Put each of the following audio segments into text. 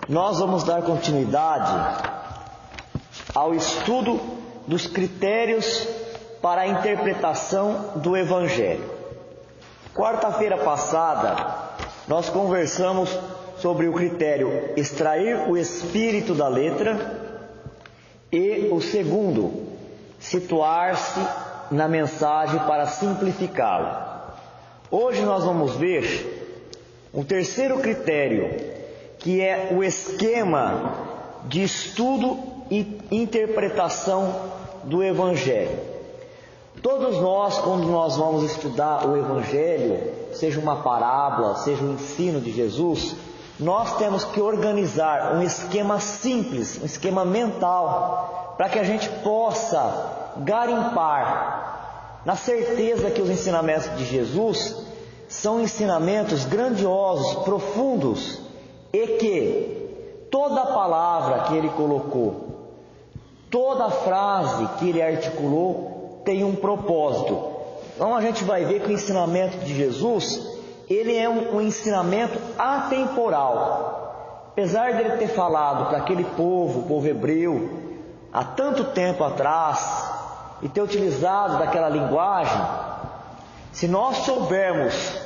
nós vamos dar continuidade ao estudo dos critérios para a interpretação do Evangelho. Quarta-feira passada, nós conversamos sobre o critério extrair o espírito da letra e o segundo, situar-se na mensagem para simplificá-la. Hoje nós vamos ver um terceiro critério, que é o esquema de estudo e interpretação do Evangelho. Todos nós, quando nós vamos estudar o Evangelho, seja uma parábola, seja um ensino de Jesus, nós temos que organizar um esquema simples, um esquema mental, para que a gente possa garimpar na certeza que os ensinamentos de Jesus são ensinamentos grandiosos, profundos, e que toda palavra que ele colocou, toda frase que ele articulou tem um propósito. Então a gente vai ver que o ensinamento de Jesus, ele é um ensinamento atemporal. Apesar dele ter falado para aquele povo, o povo hebreu, há tanto tempo atrás, e ter utilizado daquela linguagem, se nós soubermos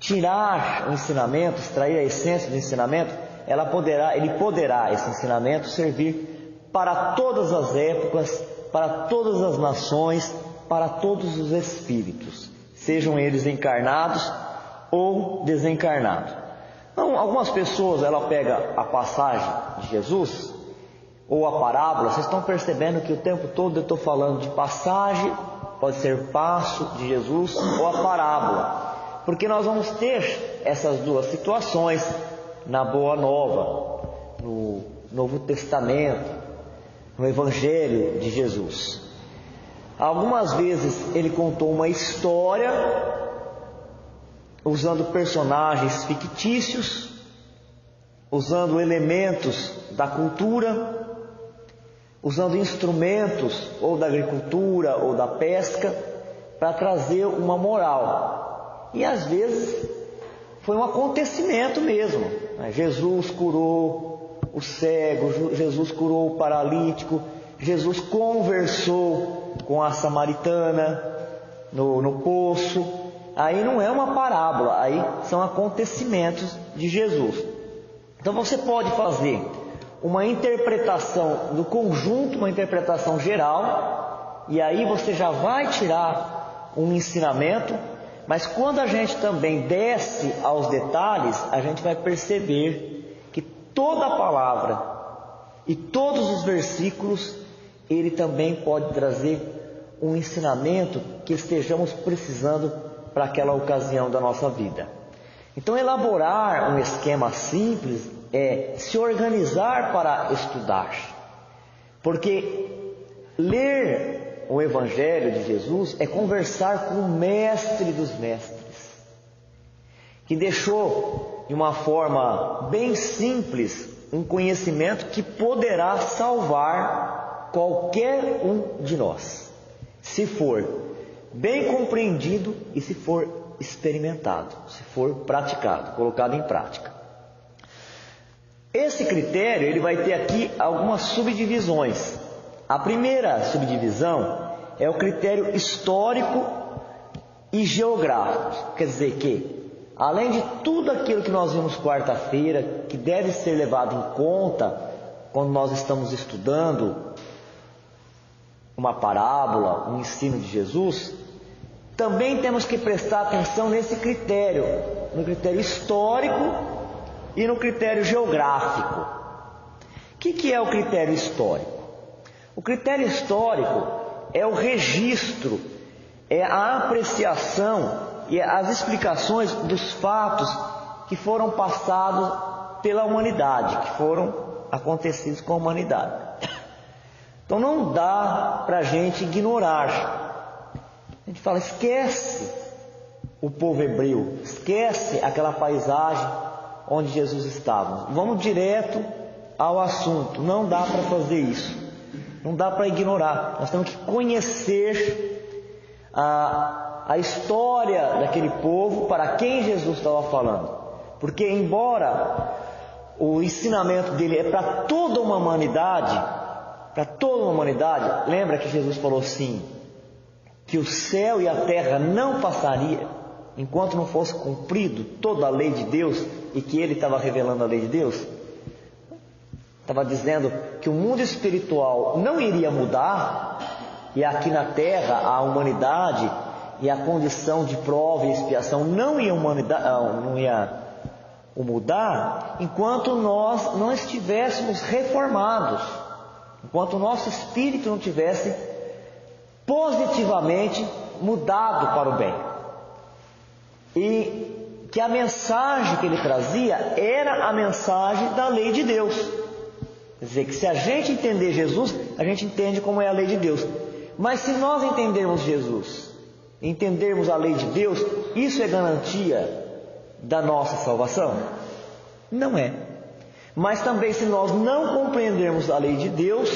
tirar o ensinamento, extrair a essência do ensinamento, ele poderá, esse ensinamento, servir para todas as épocas, para todas as nações, para todos os espíritos, sejam eles encarnados ou desencarnados. Então, algumas pessoas, ela pega a passagem de Jesus, ou a parábola, vocês estão percebendo que o tempo todo eu estou falando de passagem, pode ser passo de Jesus, ou a parábola, porque nós vamos ter essas duas situações na Boa Nova, no Novo Testamento, no Evangelho de Jesus. Algumas vezes ele contou uma história usando personagens fictícios, usando elementos da cultura, usando instrumentos ou da agricultura ou da pesca para trazer uma moral. E às vezes foi um acontecimento mesmo. Jesus curou o cego, Jesus curou o paralítico, Jesus conversou com a samaritana no poço. Aí não é uma parábola, aí são acontecimentos de Jesus. Então você pode fazer uma interpretação do conjunto, uma interpretação geral, e aí você já vai tirar um ensinamento, mas quando a gente também desce aos detalhes, a gente vai perceber que toda a palavra e todos os versículos, ele também pode trazer um ensinamento que estejamos precisando para aquela ocasião da nossa vida. Então, elaborar um esquema simples é se organizar para estudar, porque ler o Evangelho de Jesus é conversar com o mestre dos mestres, que deixou de uma forma bem simples um conhecimento que poderá salvar qualquer um de nós, se for bem compreendido e se for experimentado, se for praticado, colocado em prática. Esse critério, ele vai ter aqui algumas subdivisões. A primeira subdivisão é o critério histórico e geográfico. Quer dizer que, além de tudo aquilo que nós vimos quarta-feira, que deve ser levado em conta quando nós estamos estudando uma parábola, um ensino de Jesus, também temos que prestar atenção nesse critério, no critério histórico e no critério geográfico. O que é o critério histórico? O critério histórico é o registro, é a apreciação e as explicações dos fatos que foram passados pela humanidade, que foram acontecidos com a humanidade. Então não dá para a gente ignorar. A gente fala, esquece o povo hebreu, esquece aquela paisagem onde Jesus estava. Vamos direto ao assunto. Não dá para fazer isso. Não dá para ignorar. Nós temos que conhecer a história daquele povo para quem Jesus estava falando. Porque embora o ensinamento dele é para toda uma humanidade, lembra que Jesus falou assim, que o céu e a terra não passaria enquanto não fosse cumprido toda a lei de Deus, e que ele estava revelando a lei de Deus? Estava dizendo que o mundo espiritual não iria mudar, e aqui na terra a humanidade e a condição de prova e expiação não ia mudar enquanto nós não estivéssemos reformados, enquanto o nosso espírito não tivesse positivamente mudado para o bem. E que a mensagem que ele trazia era a mensagem da lei de Deus. Quer dizer, que se a gente entender Jesus, a gente entende como é a lei de Deus. Mas se nós entendermos Jesus, entendermos a lei de Deus, isso é garantia da nossa salvação? Não é. Mas também, se nós não compreendermos a lei de Deus,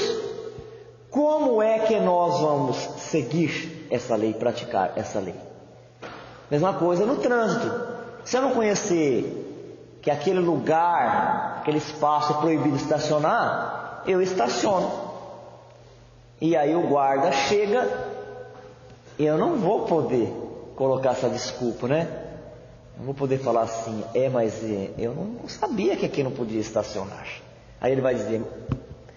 como é que nós vamos seguir essa lei, praticar essa lei? Mesma coisa no trânsito. Se eu não conhecer que aquele lugar, aquele espaço é proibido estacionar, eu estaciono. E aí o guarda chega e eu não vou poder colocar essa desculpa, né? Não vou poder falar assim, mas eu não sabia que aqui não podia estacionar. Aí ele vai dizer,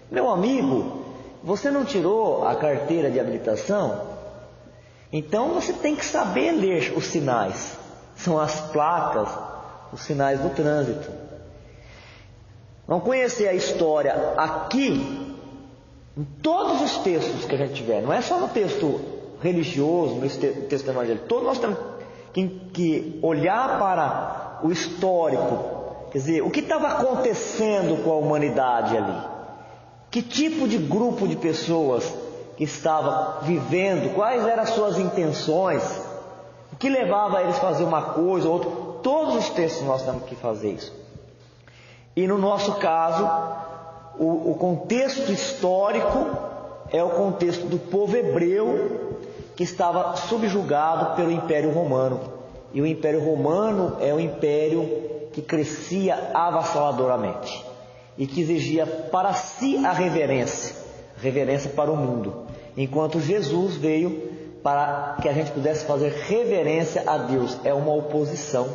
meu amigo, você não tirou a carteira de habilitação? Então você tem que saber ler os sinais. São as placas, os sinais do trânsito. Vamos conhecer a história aqui, em todos os textos que a gente tiver. Não é só no texto religioso, no texto evangélico. Todos nós temos que olhar para o histórico. Quer dizer, o que estava acontecendo com a humanidade ali? Que tipo de grupo de pessoas que estava vivendo? Quais eram as suas intenções? O que levava eles a fazer uma coisa ou outra? Todos os textos nós temos que fazer isso. E no nosso caso, o contexto histórico é o contexto do povo hebreu que estava subjugado pelo Império Romano. E o Império Romano é um império que crescia avassaladoramente e que exigia para si a reverência para o mundo, enquanto Jesus veio para que a gente pudesse fazer reverência a Deus. É uma oposição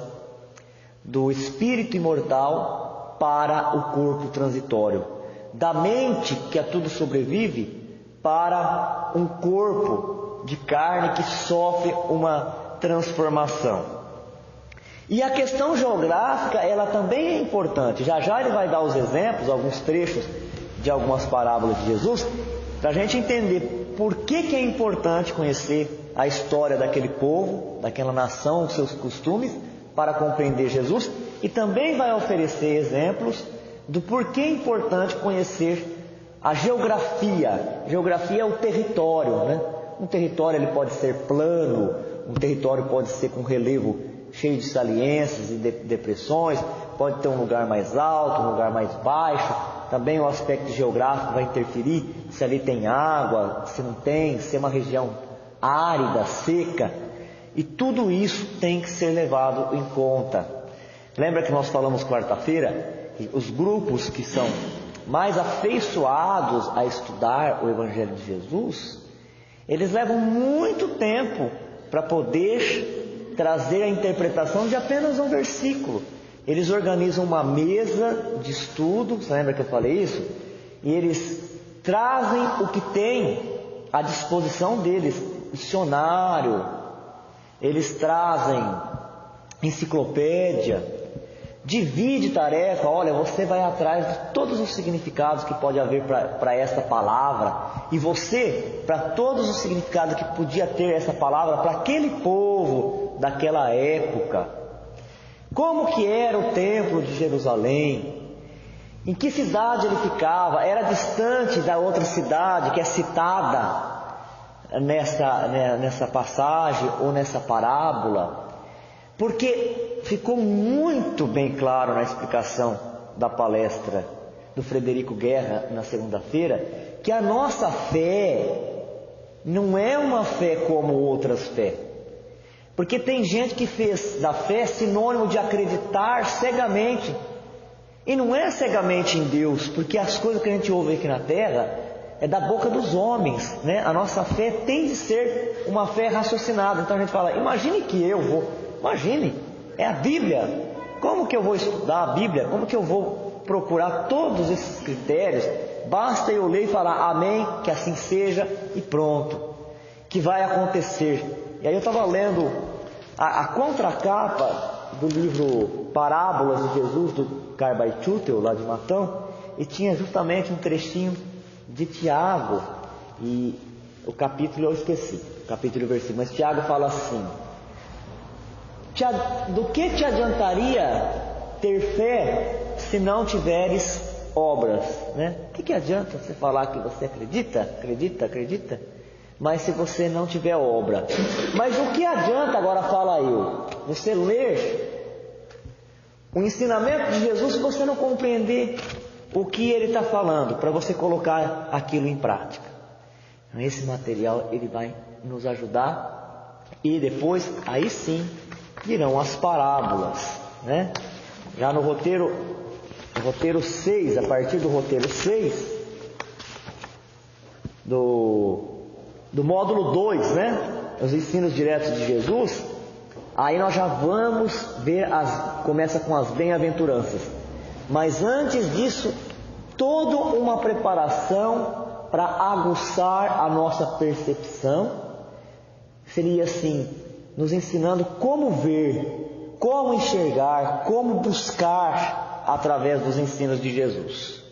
do espírito imortal para o corpo transitório, da mente que a tudo sobrevive para um corpo de carne que sofre uma transformação. E a questão geográfica, ela também é importante. Já já ele vai dar os exemplos, alguns trechos de algumas parábolas de Jesus, para a gente entender por que é importante conhecer a história daquele povo, daquela nação, os seus costumes, para compreender Jesus. E também vai oferecer exemplos do porquê é importante conhecer a geografia. Geografia é o território, né? Um território ele pode ser plano, um território pode ser com relevo cheio de saliências e depressões, pode ter um lugar mais alto, um lugar mais baixo. Também o aspecto geográfico vai interferir se ali tem água, se não tem, se é uma região árida, seca. E tudo isso tem que ser levado em conta. Lembra que nós falamos quarta-feira que os grupos que são mais afeiçoados a estudar o Evangelho de Jesus, eles levam muito tempo para poder trazer a interpretação de apenas um versículo. Eles organizam uma mesa de estudo, você lembra que eu falei isso? E eles trazem o que tem à disposição deles, dicionário, eles trazem enciclopédia, divide tarefa. Olha, você vai atrás de todos os significados que pode haver para esta palavra, e você, para todos os significados que podia ter essa palavra para aquele povo daquela época. Como que era o templo de Jerusalém? Em que cidade ele ficava? Era distante da outra cidade que é citada nessa passagem ou nessa parábola? Porque ficou muito bem claro na explicação da palestra do Frederico Guerra na segunda-feira, que a nossa fé não é uma fé como outras fés. Porque tem gente que fez da fé sinônimo de acreditar cegamente. E não é cegamente em Deus, porque as coisas que a gente ouve aqui na terra é da boca dos homens, né? A nossa fé tem de ser uma fé raciocinada. Então a gente fala, imagine, é a Bíblia. Como que eu vou estudar a Bíblia? Como que eu vou procurar todos esses critérios? Basta eu ler e falar amém, que assim seja e pronto, que vai acontecer. E aí eu estava lendo a contracapa do livro Parábolas de Jesus, do Carbaichutel, lá de Matão, e tinha justamente um trechinho de Tiago, e o capítulo eu esqueci, o capítulo e o versículo, mas Tiago fala assim: do que te adiantaria ter fé se não tiveres obras, né? O que adianta você falar que você acredita, mas se você não tiver obra? Mas o que adianta, agora fala eu, você ler o ensinamento de Jesus se você não compreender o que ele está falando, para você colocar aquilo em prática? Então, esse material ele vai nos ajudar, e depois, aí sim, virão as parábolas, né? Já no roteiro 6, a partir do roteiro 6, do módulo 2, né? Os ensinos diretos de Jesus, aí nós já vamos ver, começa com as bem-aventuranças. Mas antes disso, toda uma preparação para aguçar a nossa percepção, seria assim, nos ensinando como ver, como enxergar, como buscar através dos ensinos de Jesus.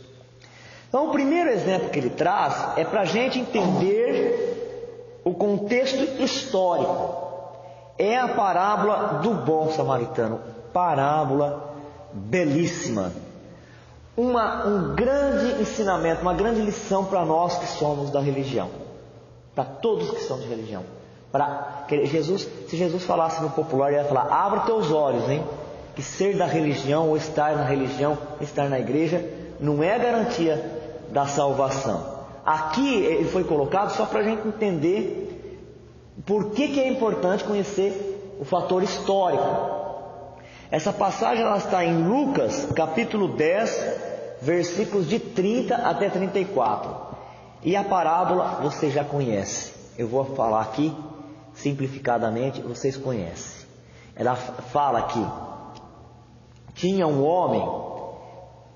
Então, o primeiro exemplo que ele traz é para a gente entender o contexto histórico. É a parábola do bom samaritano. Parábola belíssima. Um grande ensinamento, uma grande lição para nós que somos da religião. Para todos que são de religião. Se Jesus falasse no popular, ele ia falar: abra teus olhos, hein? Que ser da religião, ou estar na religião, estar na igreja, não é garantia da salvação. Aqui ele foi colocado só para a gente entender por que é importante conhecer o fator histórico. Essa passagem ela está em Lucas, capítulo 10, versículos de 30 até 34. E a parábola você já conhece. Eu vou falar aqui simplificadamente, vocês conhecem. Ela fala que tinha um homem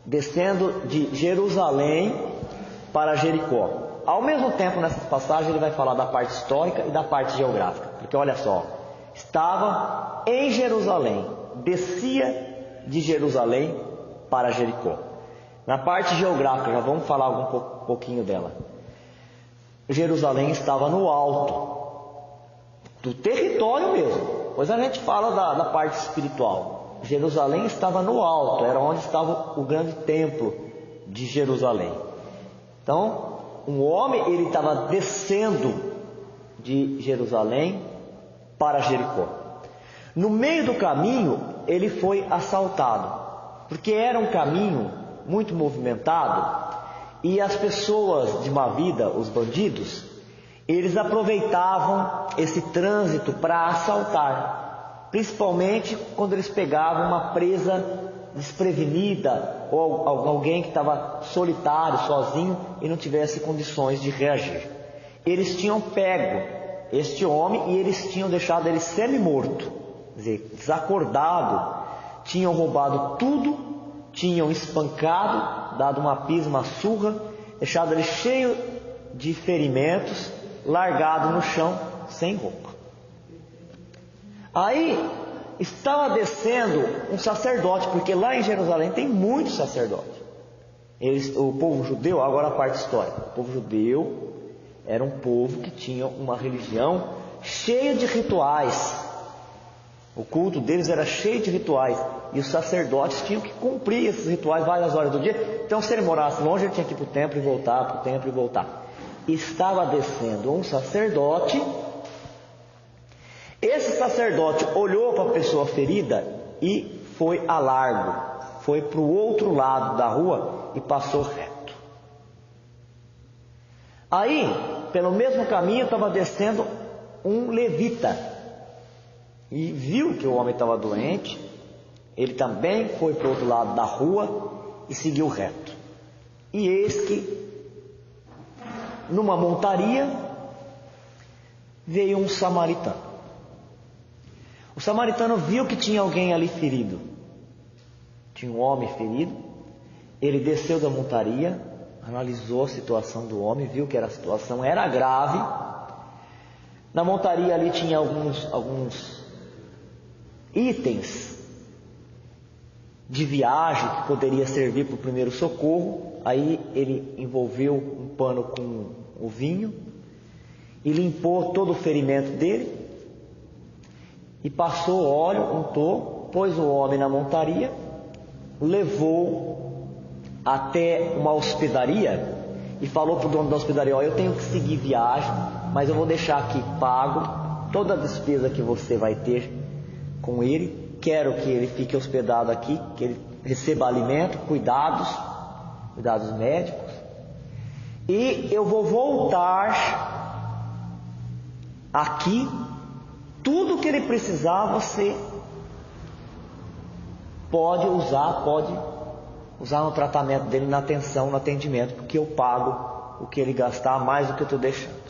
descendo de Jerusalém para Jericó. Ao mesmo tempo, nessa passagem, ele vai falar da parte histórica e da parte geográfica. Porque olha só, estava em Jerusalém, descia de Jerusalém para Jericó. Na parte geográfica, já vamos falar um pouquinho dela. Jerusalém estava no alto do território mesmo. Pois a gente fala da parte espiritual. Jerusalém estava no alto, era onde estava o grande templo de Jerusalém. Então, um homem, ele estava descendo de Jerusalém para Jericó. No meio do caminho, ele foi assaltado, porque era um caminho muito movimentado, e as pessoas de má vida, os bandidos, eles aproveitavam esse trânsito para assaltar, principalmente quando eles pegavam uma presa desprevenida, ou alguém que estava solitário, sozinho, e não tivesse condições de reagir. Eles tinham pego este homem e eles tinham deixado ele semi-morto, quer dizer, desacordado, tinham roubado tudo, tinham espancado, dado uma pisa, uma surra, deixado ele cheio de ferimentos, largado no chão, sem roupa. Aí estava descendo um sacerdote, porque lá em Jerusalém tem muitos sacerdotes. O povo judeu, agora a parte histórica, o povo judeu era um povo que tinha uma religião cheia de rituais. O culto deles era cheio de rituais, e os sacerdotes tinham que cumprir esses rituais várias horas do dia. Então, se ele morasse longe, ele tinha que ir para o templo e voltar, para o templo e voltar. Estava descendo um sacerdote. Esse sacerdote olhou para a pessoa ferida e foi a largo, foi para o outro lado da rua e passou reto. Aí, pelo mesmo caminho, estava descendo um levita e viu que o homem estava doente. Ele também foi para o outro lado da rua e seguiu reto. E eis que, numa montaria, veio um samaritano. O samaritano viu que tinha alguém ali ferido. Tinha um homem ferido. Ele desceu da montaria, analisou a situação do homem, viu que a situação era grave. Na montaria ali tinha alguns itens de viagem que poderia servir para o primeiro socorro. Aí ele envolveu um pano com o vinho e limpou todo o ferimento dele e passou óleo, untou, pôs o homem na montaria, levou até uma hospedaria e falou para o dono da hospedaria: eu tenho que seguir viagem, mas eu vou deixar aqui pago toda a despesa que você vai ter com ele. Quero que ele fique hospedado aqui, que ele receba alimento, cuidados médicos, e eu vou voltar aqui. Tudo que ele precisar você pode usar no tratamento dele, na atenção, no atendimento, porque eu pago o que ele gastar mais do que eu estou deixando.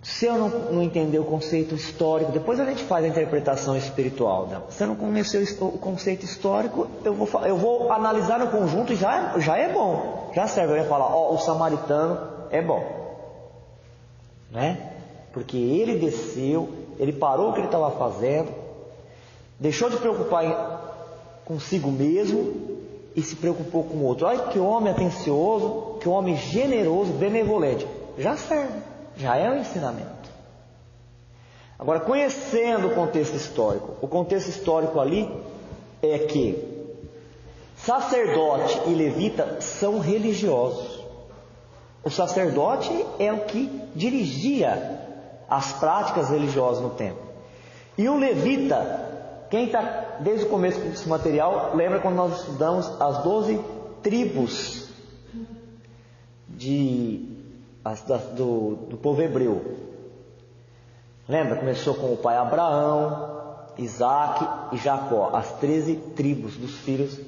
Se eu não entender o conceito histórico, depois a gente faz a interpretação espiritual, né? Se eu não conhecer o conceito histórico, eu vou analisar no conjunto e já é bom, já serve. Eu ia falar: o samaritano é bom, né? Porque ele desceu, ele parou o que ele estava fazendo, deixou de preocupar consigo mesmo e se preocupou com o outro. Olha que homem atencioso, que homem generoso, benevolente. Já serve, já é um ensinamento. Agora, conhecendo o contexto histórico ali é que sacerdote e levita são religiosos. O sacerdote é o que dirigia as práticas religiosas no templo. E o levita, quem está desde o começo desse material, lembra quando nós estudamos as 12 tribos do povo hebreu. Lembra? Começou com o pai Abraão, Isaac e Jacó, as 13 tribos dos filhos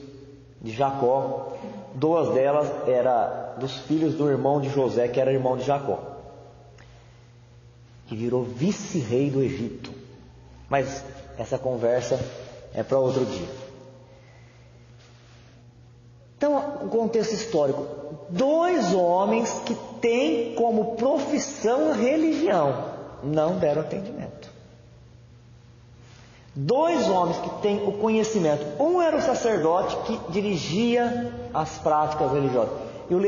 de Jacó. 2 delas eram dos filhos do irmão de José, que era irmão de Jacó, que virou vice-rei do Egito. Mas essa conversa é para outro dia. Então, o contexto histórico: 2 homens que têm como profissão a religião não deram atendimento. 2 homens que têm o conhecimento. Um era o sacerdote que dirigia as práticas religiosas, e o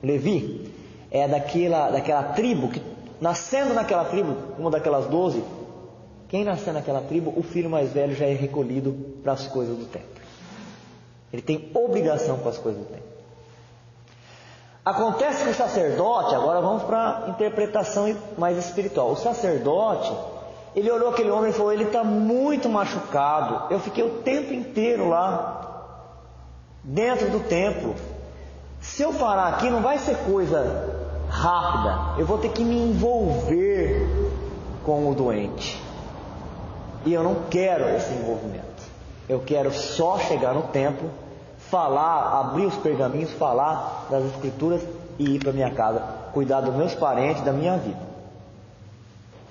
Levi é daquela tribo que, nascendo naquela tribo, uma daquelas 12, quem nascer naquela tribo, o filho mais velho já é recolhido para as coisas do templo. Ele tem obrigação com as coisas do templo. Acontece que o sacerdote, agora vamos para a interpretação mais espiritual. O sacerdote, ele olhou aquele homem e falou: ele está muito machucado. Eu fiquei o tempo inteiro lá, dentro do templo. Se eu parar aqui, não vai ser coisa rápida. Eu vou ter que me envolver com o doente. E eu não quero esse envolvimento. Eu quero só chegar no templo, falar, abrir os pergaminhos, falar das escrituras e ir para minha casa, cuidar dos meus parentes, da minha vida.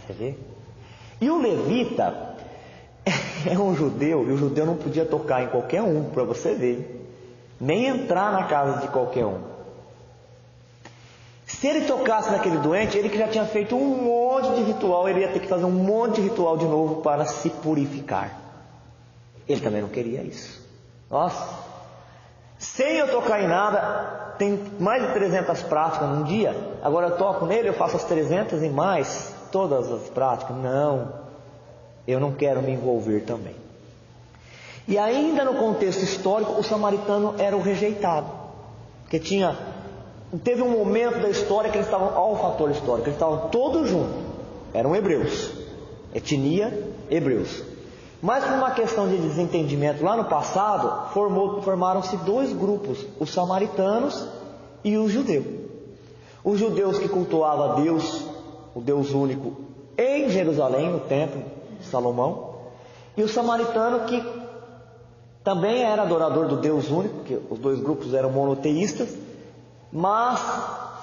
Você vê? E o levita é um judeu, e o judeu não podia tocar em qualquer um, para você ver, nem entrar na casa de qualquer um. Se ele tocasse naquele doente, ele que já tinha feito um monte de ritual, ele ia ter que fazer um monte de ritual de novo para se purificar. Ele também não queria isso. Nossa, sem eu tocar em nada, tem mais de 300 práticas num dia, agora eu toco nele, eu faço as 300 e mais, todas as práticas. Não, eu não quero me envolver também. E ainda no contexto histórico, o samaritano era o rejeitado, porque teve um momento da história que eles estavam, olha o fator histórico, eles estavam todos juntos, eram hebreus, etnia hebreus. Mas por uma questão de desentendimento lá no passado, formaram-se 2 grupos, os samaritanos e os judeus. Os judeus que cultuavam a Deus, o Deus único, em Jerusalém, no templo de Salomão, e o samaritano que também era adorador do Deus único, porque os dois grupos eram monoteístas, mas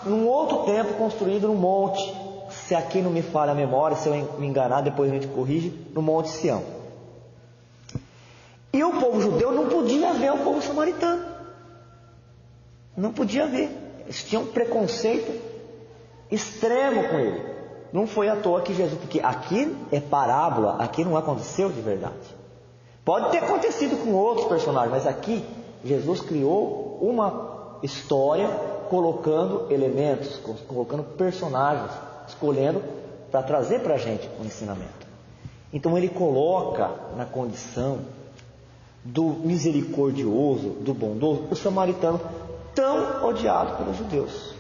num outro templo construído no monte, se aqui não me falha a memória, se eu me enganar, depois a gente corrige, no Monte Sião. E o povo judeu não podia ver o povo samaritano. Não podia ver. Eles tinham um preconceito extremo com ele. Não foi à toa que Jesus, porque aqui é parábola, aqui não aconteceu de verdade. Pode ter acontecido com outros personagens, mas aqui Jesus criou uma história colocando elementos, colocando personagens, escolhendo para trazer para a gente um ensinamento. Então ele coloca na condição do misericordioso, do bondoso, o samaritano tão odiado pelos judeus,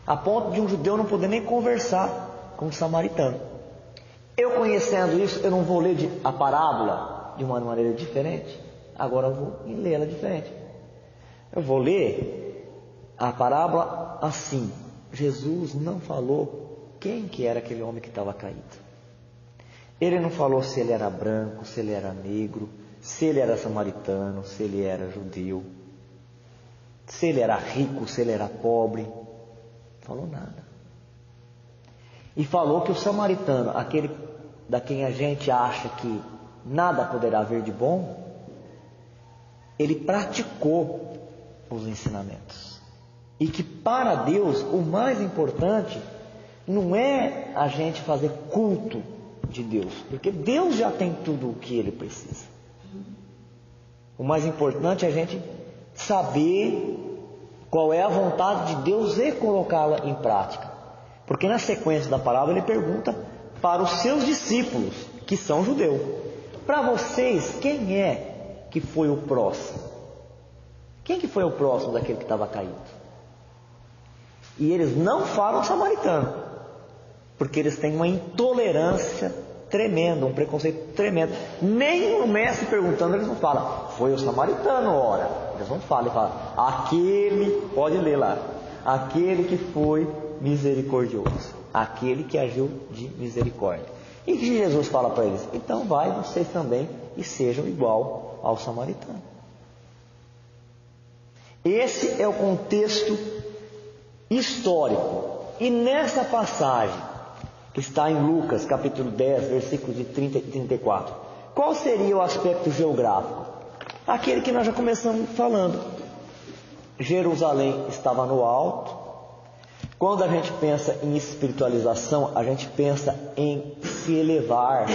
a ponto de um judeu não poder nem conversar com o samaritano. Eu conhecendo isso, eu não vou ler a parábola de uma maneira diferente. Agora eu vou lê-la diferente. Eu vou ler a parábola assim. Jesus não falou quem que era aquele homem que estava caído. Ele não falou se ele era branco, se ele era negro, se ele era samaritano, se ele era judeu, se ele era rico, se ele era pobre. Não falou nada. E falou que o samaritano, aquele da quem a gente acha que nada poderá haver de bom, ele praticou os ensinamentos. E que para Deus o mais importante não é a gente fazer culto de Deus, porque Deus já tem tudo o que ele precisa. O mais importante é a gente saber qual é a vontade de Deus e colocá-la em prática. Porque na sequência da parábola ele pergunta para os seus discípulos, que são judeus: para vocês, quem é que foi o próximo? Quem que foi o próximo daquele que estava caído? E eles não falam samaritano, porque eles têm uma intolerância tremenda, um preconceito tremendo. Nem o mestre perguntando, eles não falam, foi o samaritano, ora. Eles não falam, eles falam, aquele, pode ler lá, aquele que foi misericordioso, aquele que agiu de misericórdia. E que Jesus fala para eles, então vai vocês também e sejam igual ao samaritano. Esse é o contexto histórico. E nessa passagem que está em Lucas capítulo 10, versículos de 30 e 34, qual seria o aspecto geográfico? Aquele que nós já começamos falando. Jerusalém estava no alto. Quando a gente pensa em espiritualização, a gente pensa em se elevar.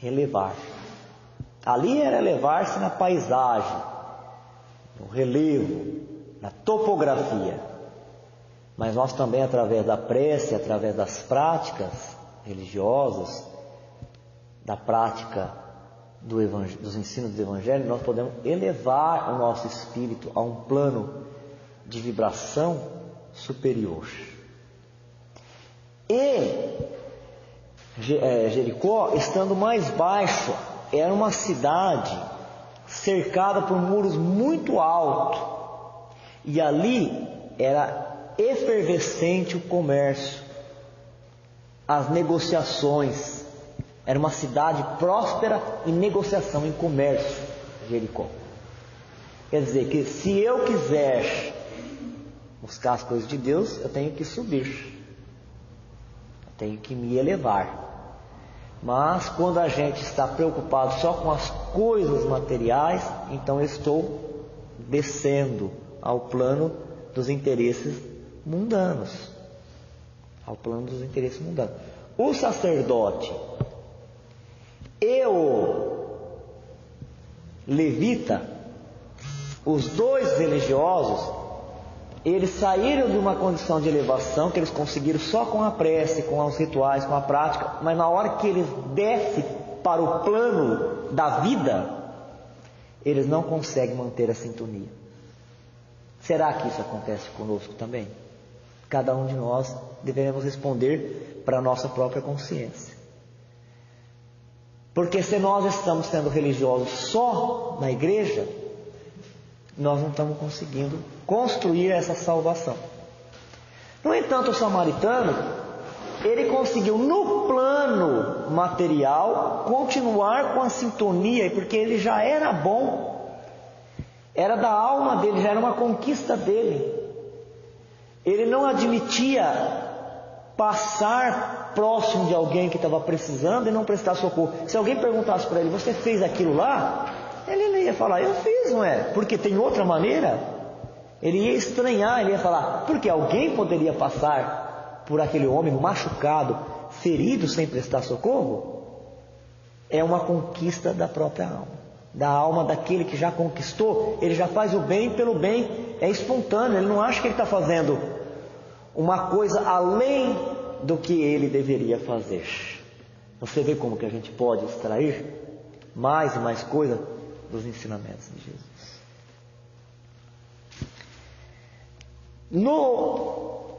Elevar. Ali era elevar-se na paisagem, no relevo, na topografia. Mas nós também, através da prece, através das práticas religiosas, da prática dos ensinos do Evangelho, nós podemos elevar o nosso espírito a um plano de vibração superior. E Jericó, estando mais baixo, era uma cidade cercada por muros muito altos, e ali era efervescente o comércio, as negociações. Era uma cidade próspera em negociação, em comércio, Jericó. Quer dizer que se eu quiser buscar as coisas de Deus, eu tenho que subir, eu tenho que me elevar. Mas quando a gente está preocupado só com as coisas materiais, então eu estou descendo ao plano dos interesses mundanos. Ao plano dos interesses mundanos. O sacerdote e o levita, os dois religiosos, eles saíram de uma condição de elevação que eles conseguiram só com a prece, com os rituais, com a prática, mas na hora que eles descem para o plano da vida, eles não conseguem manter a sintonia. Será que isso acontece conosco também? Cada um de nós devemos responder para a nossa própria consciência. Porque se nós estamos sendo religiosos só na igreja, nós não estamos conseguindo construir essa salvação. No entanto, o samaritano, ele conseguiu no plano material, continuar com a sintonia, porque ele já era bom, era da alma dele, já era uma conquista dele. Ele não admitia passar próximo de alguém que estava precisando e não prestar socorro. Se alguém perguntasse para ele, você fez aquilo lá? Ele ia falar, eu fiz, não é? Porque tem outra maneira? Ele ia estranhar, ele ia falar, porque alguém poderia passar por aquele homem machucado, ferido, sem prestar socorro? É uma conquista da própria alma, da alma daquele que já conquistou. Ele já faz o bem pelo bem, é espontâneo, ele não acha que ele está fazendo uma coisa além do que ele deveria fazer. Você vê como que a gente pode extrair mais e mais coisa dos ensinamentos de Jesus. No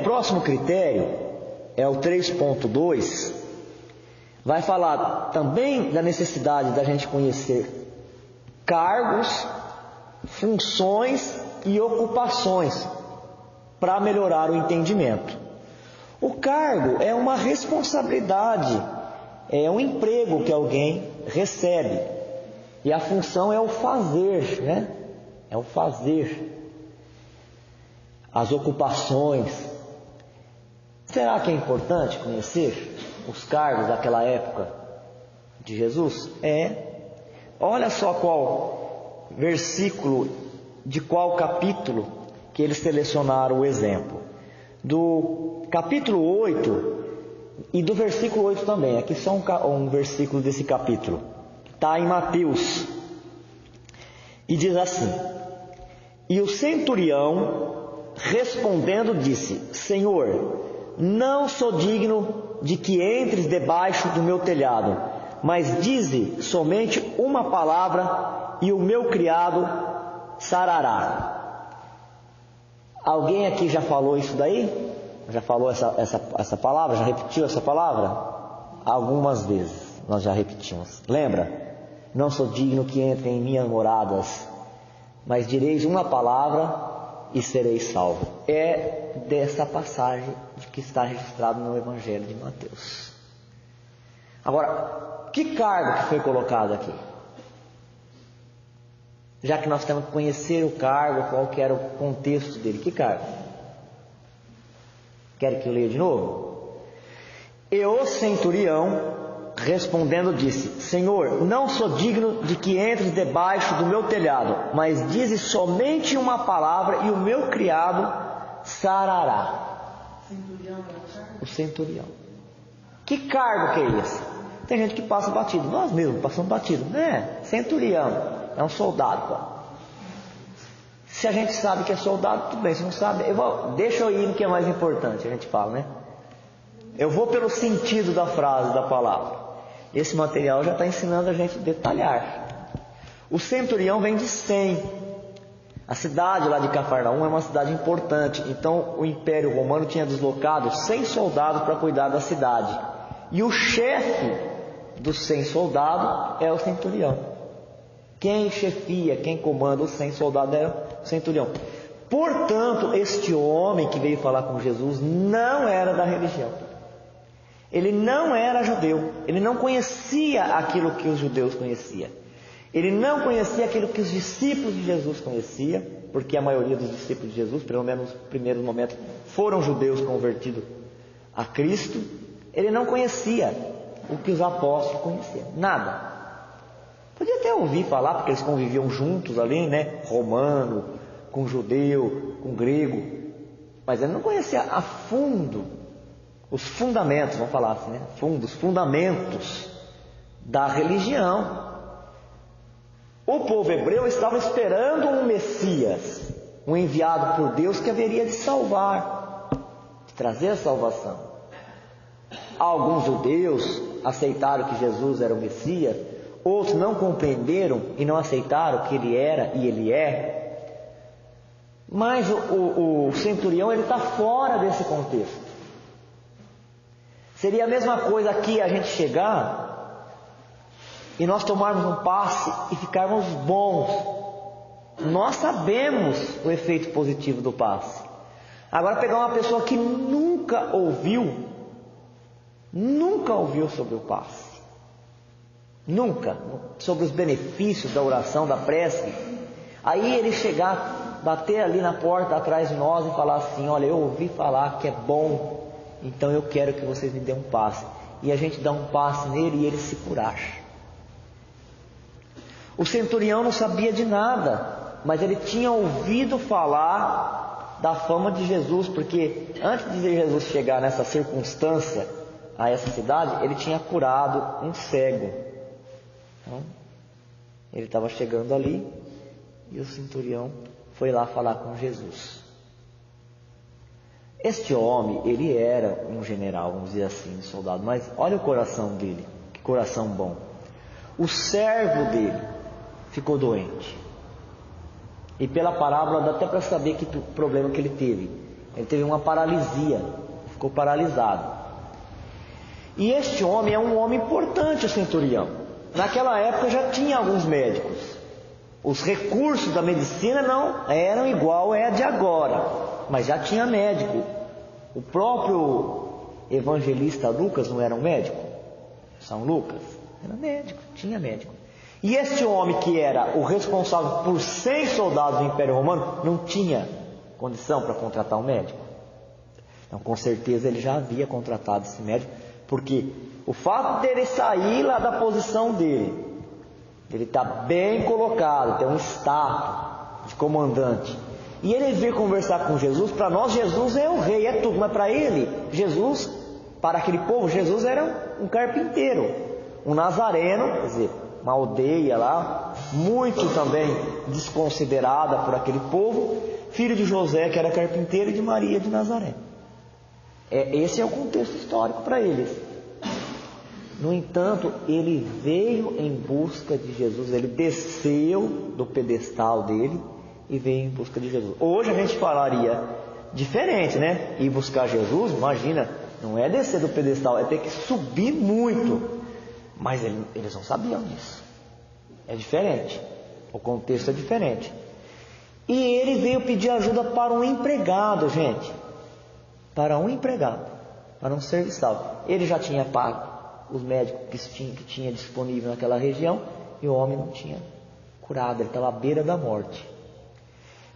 próximo critério, é o 3.2, vai falar também da necessidade da gente conhecer cargos, funções e ocupações para melhorar o entendimento. O cargo é uma responsabilidade, é um emprego que alguém recebe. E a função é o fazer, né? É o fazer. As ocupações. Será que é importante conhecer os cargos daquela época de Jesus? Olha só qual versículo, de qual capítulo que eles selecionaram o exemplo. Do capítulo 8 e do versículo 8 também. Aqui só um versículo desse capítulo. Está em Mateus. E diz assim: E o centurião, respondendo, disse: Senhor, não sou digno de que entres debaixo do meu telhado, mas dize somente uma palavra e o meu criado sarará. Alguém aqui já falou isso daí? Já falou essa palavra? Já repetiu essa palavra? Algumas vezes nós já repetimos. Lembra? Não sou digno que entrem em minhas moradas, mas direis uma palavra e sereis salvo. É dessa passagem que está registrado no Evangelho de Mateus. Agora, que cargo que foi colocado aqui? Já que nós temos que conhecer o cargo, qual que era o contexto dele. Que cargo? Quer que eu leia de novo? E o centurião, respondendo, disse: Senhor, não sou digno de que entres debaixo do meu telhado, mas dize somente uma palavra e o meu criado sarará. O centurião. Que cargo que é esse? Tem gente que passa batido. Nós mesmos passamos batido. Centurião. É um soldado. Se a gente sabe que é soldado, tudo bem. Se não sabe, deixa eu ir no que é mais importante. A gente fala, né? Eu vou pelo sentido da frase, da palavra. Esse material já está ensinando a gente a detalhar. O centurião vem de 100. A cidade lá de Cafarnaum é uma cidade importante. Então o Império Romano tinha deslocado 100 soldados para cuidar da cidade. E o chefe dos 100 soldados é o centurião. Quem chefia, quem comanda os 100 soldados é o centurião. Portanto, este homem que veio falar com Jesus não era da religião. Ele não era judeu. Ele não conhecia aquilo que os judeus conheciam. Ele não conhecia aquilo que os discípulos de Jesus conheciam, porque a maioria dos discípulos de Jesus, pelo menos no primeiro momento, foram judeus convertidos a Cristo. Ele não conhecia o que os apóstolos conheciam. Nada. Podia até ouvir falar, porque eles conviviam juntos ali, né? Romano, com judeu, com grego. Mas ele não conhecia a fundo os fundamentos, vamos falar assim, né? Os fundamentos da religião. O povo hebreu estava esperando um Messias, um enviado por Deus que haveria de salvar, de trazer a salvação. Alguns judeus aceitaram que Jesus era o Messias, outros não compreenderam e não aceitaram que ele era e ele é. Mas o centurião, ele está fora desse contexto. Seria a mesma coisa aqui a gente chegar e nós tomarmos um passe e ficarmos bons. Nós sabemos o efeito positivo do passe. Agora pegar uma pessoa que nunca ouviu nunca ouviu sobre o passe. Nunca. Sobre os benefícios da oração, da prece. Aí ele chegar, bater ali na porta atrás de nós e falar assim: olha, eu ouvi falar que é bom, então eu quero que vocês me dêem um passe. E a gente dá um passe nele e ele se curar. O centurião não sabia de nada, mas ele tinha ouvido falar da fama de Jesus, porque antes de Jesus chegar nessa circunstância, a essa cidade, ele tinha curado um cego. Então, ele estava chegando ali e o centurião foi lá falar com Jesus. Este homem, ele era um general, vamos dizer assim, um soldado, mas olha o coração dele, que coração bom. O servo dele ficou doente. E pela parábola dá até para saber que o problema que ele teve. Ele teve uma paralisia, ficou paralisado. E este homem é um homem importante, o centurião. Naquela época já tinha alguns médicos. Os recursos da medicina não eram igual é de agora, mas já tinha médico. O próprio evangelista Lucas não era um médico? São Lucas era médico, tinha médico. E este homem que era o responsável por 100 soldados do Império Romano não tinha condição para contratar um médico. Então, com certeza ele já havia contratado esse médico, porque o fato dele sair lá da posição dele, ele está bem colocado, tem um status de comandante, e ele vir conversar com Jesus. Para nós Jesus é o rei, é tudo, mas para ele, Jesus, para aquele povo, Jesus era um carpinteiro, um nazareno, quer dizer, uma aldeia lá, muito também desconsiderada por aquele povo, filho de José, que era carpinteiro, e de Maria de Nazaré. Esse é o contexto histórico para eles. No entanto, ele veio em busca de Jesus, ele desceu do pedestal dele e veio em busca de Jesus. Hoje a gente falaria diferente, né? Ir buscar Jesus, imagina, não é descer do pedestal, é ter que subir muito. Mas eles não sabiam disso. É diferente. O contexto é diferente. E ele veio pedir ajuda para um empregado, gente. Para um empregado. Para um serviçal. Ele já tinha pago os médicos que tinha disponível naquela região. E o homem não tinha curado. Ele estava à beira da morte.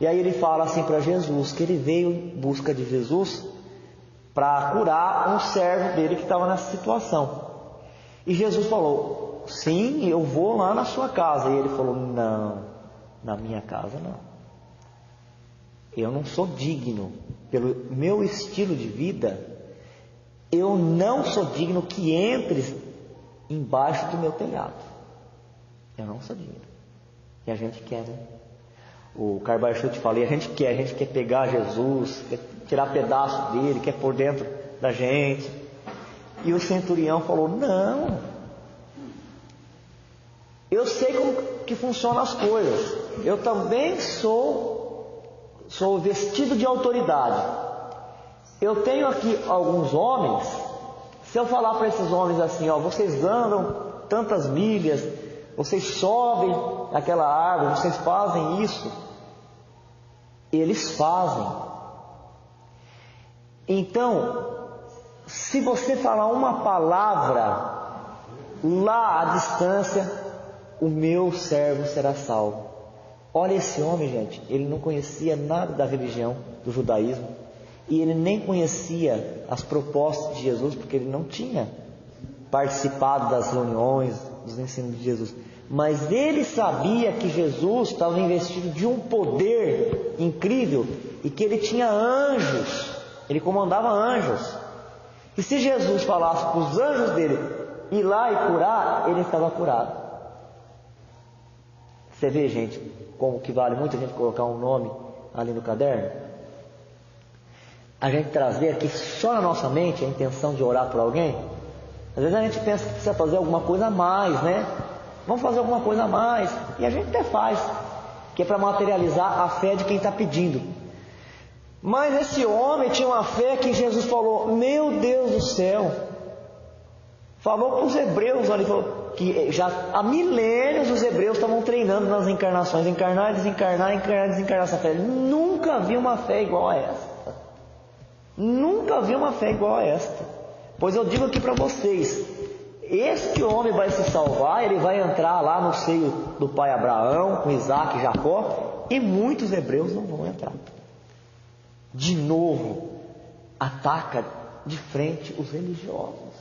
E aí ele fala assim para Jesus, que ele veio em busca de Jesus para curar um servo dele que estava nessa situação. E Jesus falou: sim, eu vou lá na sua casa. E ele falou: não, na minha casa não. Eu não sou digno, pelo meu estilo de vida, eu não sou digno que entres embaixo do meu telhado. Eu não sou digno. E a gente quer, né? O Carbaixo te falei, a gente quer pegar Jesus, quer tirar pedaço dele, quer pôr dentro da gente. E o centurião falou: não, eu sei como que funcionam as coisas, eu também sou vestido de autoridade. Eu tenho aqui alguns homens, se eu falar para esses homens assim, ó, vocês andam tantas milhas, vocês sobem aquela árvore, vocês fazem isso, eles fazem. Então, se você falar uma palavra lá à distância, o meu servo será salvo. Olha esse homem, gente, ele não conhecia nada da religião, do judaísmo, e ele nem conhecia as propostas de Jesus, porque ele não tinha participado das reuniões, dos ensinos de Jesus. Mas ele sabia que Jesus estava investido de um poder incrível e que ele tinha anjos, ele comandava anjos. E se Jesus falasse para os anjos dele ir lá e curar, ele estava curado. Você vê, gente, como que vale muito a gente colocar um nome ali no caderno? A gente trazer aqui só na nossa mente a intenção de orar por alguém. Às vezes a gente pensa que precisa fazer alguma coisa a mais, né? Vamos fazer alguma coisa a mais. E a gente até faz, que é para materializar a fé de quem está pedindo. Mas esse homem tinha uma fé que Jesus falou: meu Deus do céu. Falou para os hebreus ali, falou que já há milênios os hebreus estavam treinando nas encarnações, encarnar, desencarnar, encarnar, desencarnar essa fé. Nunca vi uma fé igual a esta. Nunca vi uma fé igual a esta. Pois eu digo aqui para vocês, este homem vai se salvar, ele vai entrar lá no seio do pai Abraão, com Isaac e Jacó, e muitos hebreus não vão entrar. De novo, ataca de frente os religiosos.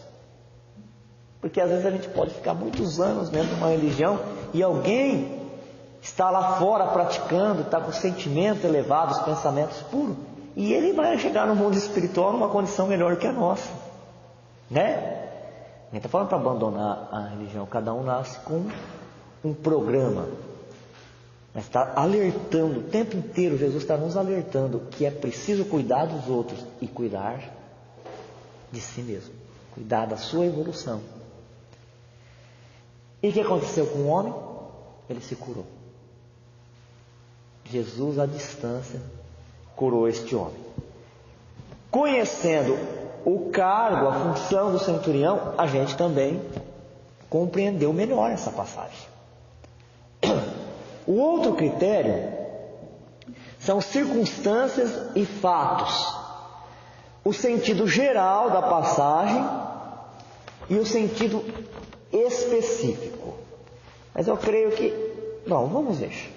Porque às vezes a gente pode ficar muitos anos dentro de uma religião e alguém está lá fora praticando, está com sentimento elevado, os pensamentos puros, e ele vai chegar no mundo espiritual numa condição melhor que a nossa, né? Ninguém está falando para abandonar a religião, cada um nasce com um programa, mas está alertando o tempo inteiro. Jesus está nos alertando que é preciso cuidar dos outros e cuidar de si mesmo, cuidar da sua evolução. E o que aconteceu com o homem? Ele se curou. Jesus, à distância, curou este homem. Conhecendo o cargo, a função do centurião, a gente também compreendeu melhor essa passagem. O outro critério são circunstâncias e fatos. O sentido geral da passagem e o sentido específico. Mas eu creio que... Bom, vamos ver.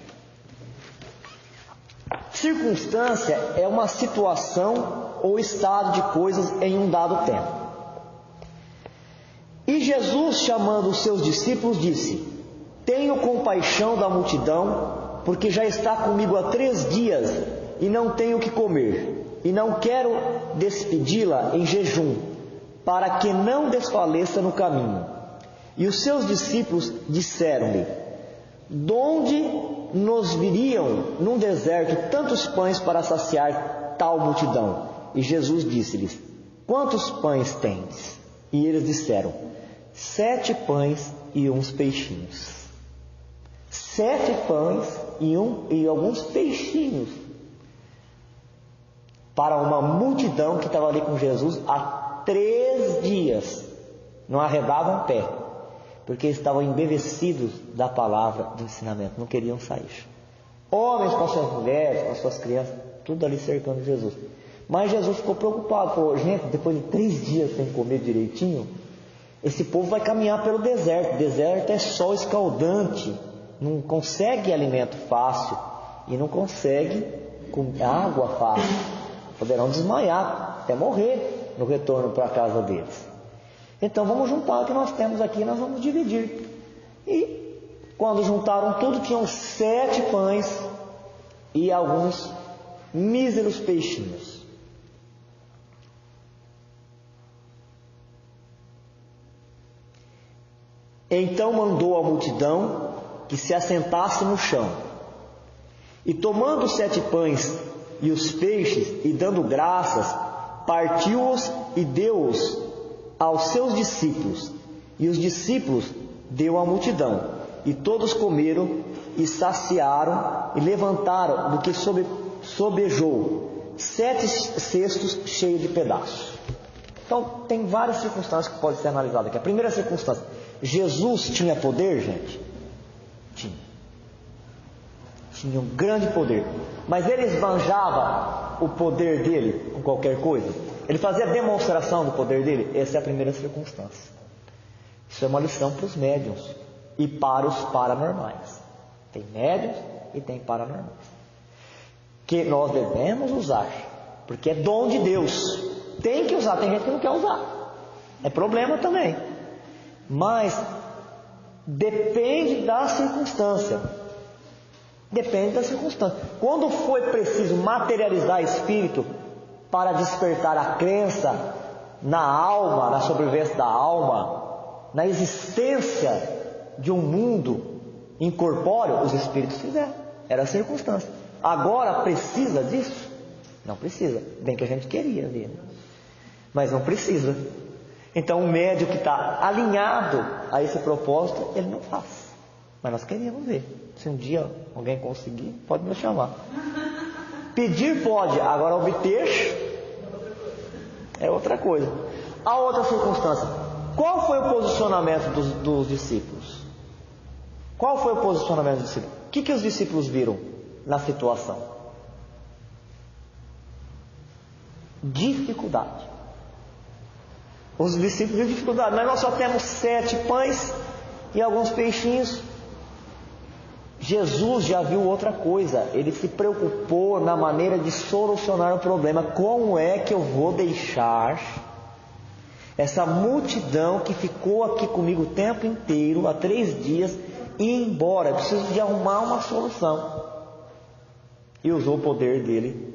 Circunstância é uma situação ou estado de coisas em um dado tempo. E Jesus, chamando os seus discípulos, disse: tenho compaixão da multidão, porque já está comigo há 3 dias e não tenho o que comer, e não quero despedi-la em jejum, para que não desfaleça no caminho. E os seus discípulos disseram-lhe: donde nos viriam num deserto tantos pães para saciar tal multidão? E Jesus disse-lhes: quantos pães tendes? E eles disseram: 7 pães e uns peixinhos. 7 pães e alguns peixinhos, para uma multidão que estava ali com Jesus há 3 dias. Não arredavam pé, porque estavam embevecidos da palavra do ensinamento, não queriam sair. Homens com as suas mulheres, com as suas crianças, tudo ali cercando Jesus. Mas Jesus ficou preocupado, falou: gente, depois de 3 dias sem comer direitinho, esse povo vai caminhar pelo deserto. Deserto é sol escaldante, não consegue alimento fácil e não consegue água fácil. Poderão desmaiar até morrer no retorno para a casa deles. Então vamos juntar o que nós temos aqui e nós vamos dividir. E quando juntaram tudo, tinham 7 pães e alguns míseros peixinhos. Então mandou a multidão que se assentasse no chão. E tomando os 7 pães e os peixes, e dando graças, partiu-os e deu-os aos seus discípulos. E os discípulos deu à multidão. E todos comeram e saciaram, e levantaram do que sobejou 7 cestos cheios de pedaços. Então tem várias circunstâncias que podem ser analisadas aqui. A primeira circunstância: Jesus tinha poder, gente? Tinha um grande poder, mas ele esbanjava o poder dele com qualquer coisa? Ele fazia demonstração do poder dele? Essa é a primeira circunstância. Isso é uma lição para os médiuns e para os paranormais. Tem médiuns e tem paranormais, que nós devemos usar, porque é dom de Deus. Tem que usar, tem gente que não quer usar, é problema também. Mas depende da circunstância. Depende da circunstância. Quando foi preciso materializar espírito para despertar a crença na alma, na sobrevivência da alma, na existência de um mundo incorpóreo, os espíritos fizeram. Era a circunstância. Agora precisa disso? Não precisa. Bem que a gente queria ver, mas não precisa. Então o médium que está alinhado a esse propósito, ele não faz. Mas nós queríamos ver. Se um dia alguém conseguir, pode nos chamar. Pedir pode, agora obter é outra coisa. A outra circunstância: qual foi o posicionamento dos discípulos? Qual foi o posicionamento dos discípulos? O que os discípulos viram na situação? Dificuldade. Os discípulos viram dificuldade, mas nós só temos 7 pães e alguns peixinhos. Jesus já viu outra coisa, ele se preocupou na maneira de solucionar o problema. Como é que eu vou deixar essa multidão que ficou aqui comigo o tempo inteiro, há 3 dias, ir embora? Eu preciso de arrumar uma solução. E usou o poder dele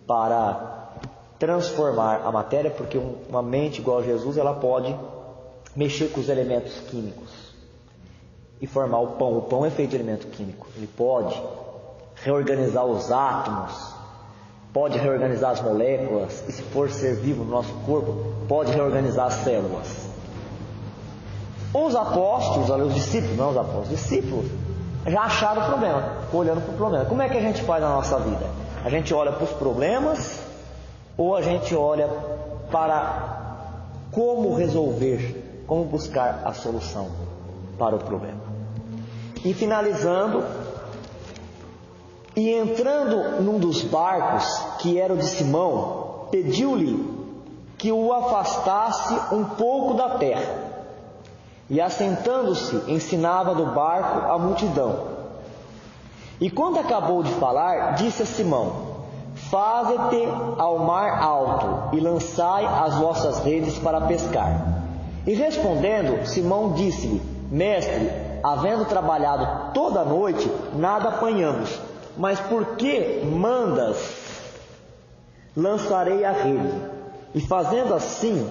para transformar a matéria, porque uma mente igual a Jesus, ela pode mexer com os elementos químicos e formar o pão. O pão é feito de elemento químico. Ele pode reorganizar os átomos, pode reorganizar as moléculas, e se for ser vivo no nosso corpo, pode reorganizar as células. Os apóstolos, olha, os discípulos, não os apóstolos, os discípulos já acharam o problema, ficou olhando para o problema. Como é que a gente faz na nossa vida? A gente olha para os problemas ou a gente olha para como resolver, como buscar a solução para o problema? E finalizando, e entrando num dos barcos, que era o de Simão, pediu-lhe que o afastasse um pouco da terra. E assentando-se, ensinava do barco a multidão. E quando acabou de falar, disse a Simão: faze-te ao mar alto e lançai as vossas redes para pescar. E respondendo, Simão disse-lhe: mestre, havendo trabalhado toda a noite, nada apanhamos, mas por que mandas? Lançarei a rede. E fazendo assim,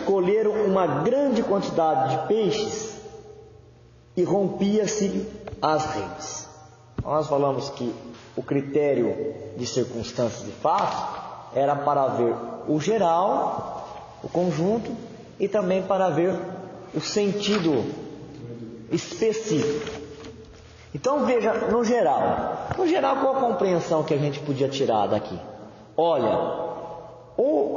colheram uma grande quantidade de peixes e rompia-se as redes. Nós falamos que o critério de circunstâncias e fatos era para ver o geral, o conjunto, e também para ver o sentido específico. Então veja, no geral, qual a compreensão que a gente podia tirar daqui? Olha,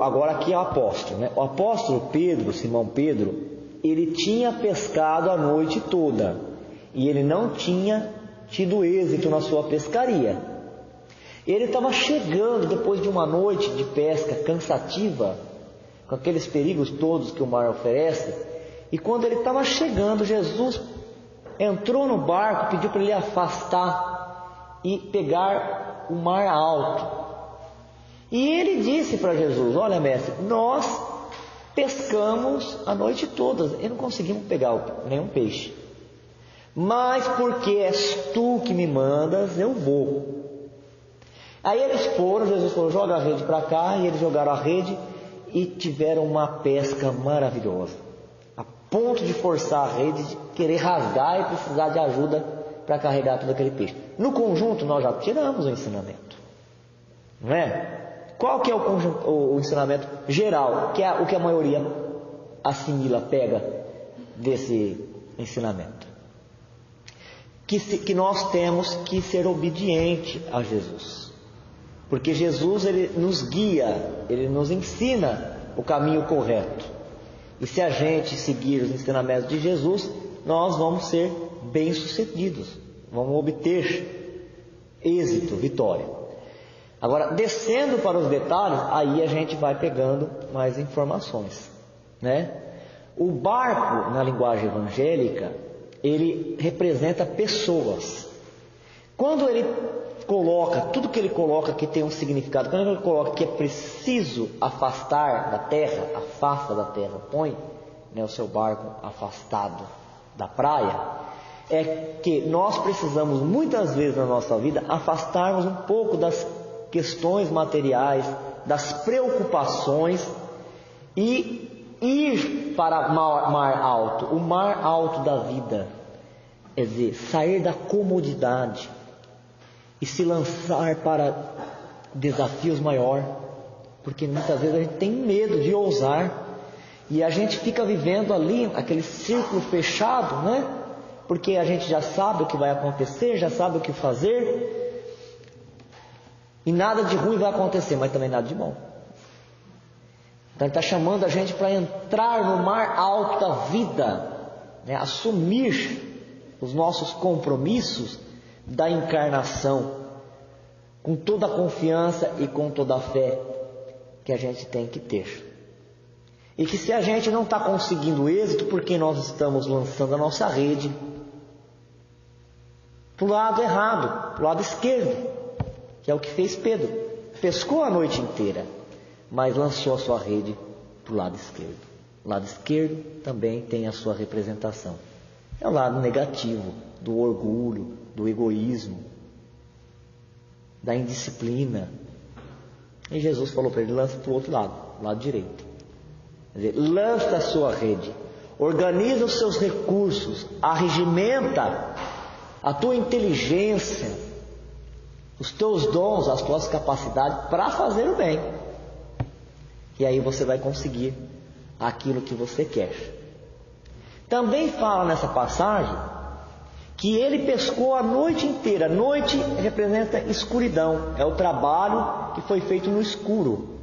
agora aqui é o apóstolo, né? O apóstolo Pedro, Simão Pedro, ele tinha pescado a noite toda e ele não tinha tido êxito na sua pescaria. Ele estava chegando depois de uma noite de pesca cansativa, com aqueles perigos todos que o mar oferece, e quando ele estava chegando, Jesus entrou no barco, pediu para ele afastar e pegar o mar alto. E ele disse para Jesus: olha, mestre, nós pescamos a noite toda e não conseguimos pegar nenhum peixe, mas porque és tu que me mandas, eu vou. Aí eles foram, Jesus falou: joga a rede para cá, e eles jogaram a rede e tiveram uma pesca maravilhosa, a ponto de forçar a rede, de querer rasgar e precisar de ajuda para carregar todo aquele peixe. No conjunto nós já tiramos o ensinamento, não é? Qual que é o ensinamento geral, que é o que a maioria assimila, pega desse ensinamento? Que nós temos que ser obediente a Jesus, porque Jesus, ele nos guia, ele nos ensina o caminho correto, e se a gente seguir os ensinamentos de Jesus, nós vamos ser bem-sucedidos, vamos obter êxito, vitória. Agora, descendo para os detalhes, aí a gente vai pegando mais informações, né? O barco, na linguagem evangélica, ele representa pessoas. Quando ele coloca, tudo que ele coloca que tem um significado, quando ele coloca que é preciso afastar da terra, afasta da terra, põe, né, o seu barco afastado da praia, é que nós precisamos muitas vezes na nossa vida afastarmos um pouco das questões materiais, das preocupações, e ir para mar alto, o mar alto da vida, quer dizer, sair da comodidade e se lançar para desafios maiores, porque muitas vezes a gente tem medo de ousar e a gente fica vivendo ali aquele círculo fechado, né? Porque a gente já sabe o que vai acontecer, já sabe o que fazer, e nada de ruim vai acontecer, mas também nada de bom. Então ele está chamando a gente para entrar no mar alto da vida, né? Assumir os nossos compromissos da encarnação, com toda a confiança e com toda a fé que a gente tem que ter. E que se a gente não está conseguindo êxito, porque nós estamos lançando a nossa rede para o lado errado, para o lado esquerdo, que é o que fez Pedro. Pescou a noite inteira, mas lançou a sua rede para o lado esquerdo. O lado esquerdo também tem a sua representação. É o lado negativo do orgulho, do egoísmo, da indisciplina. E Jesus falou para ele: lança para o outro lado, o lado direito. Quer dizer, lança a sua rede, organiza os seus recursos, arregimenta a tua inteligência, os teus dons, as tuas capacidades para fazer o bem. E aí você vai conseguir aquilo que você quer. Também fala nessa passagem que ele pescou a noite inteira. Noite representa escuridão, é o trabalho que foi feito no escuro.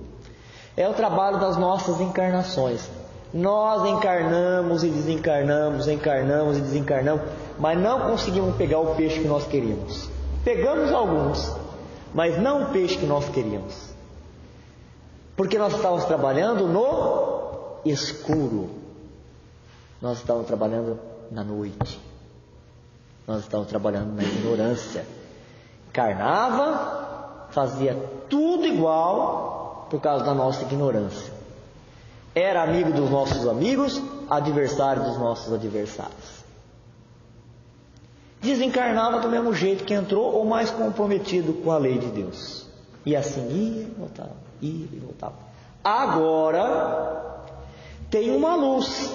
É o trabalho das nossas encarnações. Nós encarnamos e desencarnamos, encarnamos e desencarnamos, mas não conseguimos pegar o peixe que nós queríamos. Pegamos alguns, mas não o peixe que nós queríamos. Porque nós estávamos trabalhando no escuro. Nós estávamos trabalhando na noite. Nós estávamos trabalhando na ignorância. Encarnava, fazia tudo igual por causa da nossa ignorância. Era amigo dos nossos amigos, adversário dos nossos adversários. Desencarnava do mesmo jeito que entrou, ou mais comprometido com a lei de Deus. E assim ia e voltava, ia e voltava. Agora tem uma luz,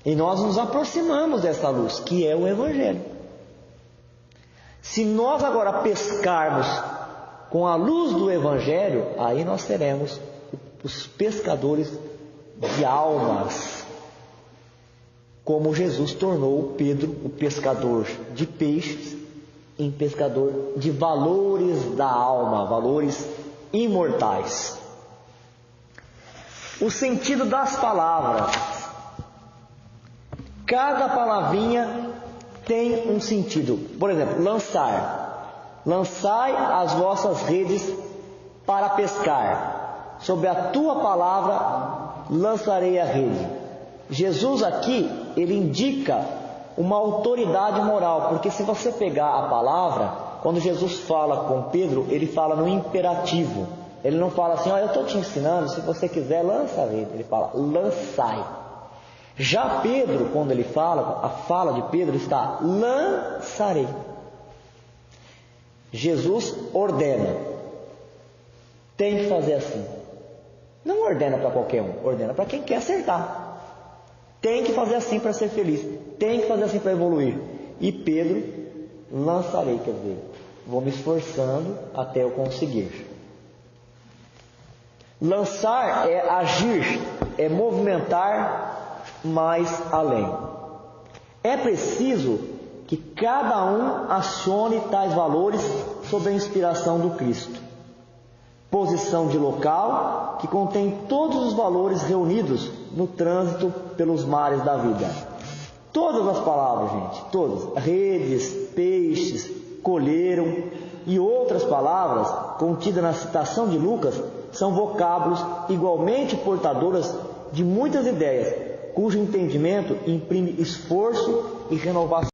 e nós nos aproximamos dessa luz, que é o Evangelho. Se nós agora pescarmos com a luz do Evangelho, aí nós seremos os pescadores de almas, como Jesus tornou Pedro, o pescador de peixes, em pescador de valores da alma, valores imortais. O sentido das palavras. Cada palavrinha tem um sentido. Por exemplo, lançar. Lançai as vossas redes para pescar. Sobre a tua palavra lançarei a rede. Jesus aqui, ele indica uma autoridade moral, porque se você pegar a palavra, quando Jesus fala com Pedro, ele fala no imperativo. Ele não fala assim: eu estou te ensinando, se você quiser lança a rede. Ele fala: lançai. Já Pedro, quando ele fala, a fala de Pedro está: lançarei. Jesus ordena, tem que fazer assim. Não ordena para qualquer um, ordena para quem quer acertar. Tem que fazer assim para ser feliz, tem que fazer assim para evoluir. E Pedro: lançarei, quer dizer, vou me esforçando até eu conseguir. Lançar é agir, é movimentar mais além. É preciso que cada um acione tais valores sob a inspiração do Cristo. Posição de local que contém todos os valores reunidos no trânsito pelos mares da vida. Todas as palavras, gente, todas, redes, peixes, colheram e outras palavras contidas na citação de Lucas são vocábulos igualmente portadoras de muitas ideias, cujo entendimento imprime esforço e renovação.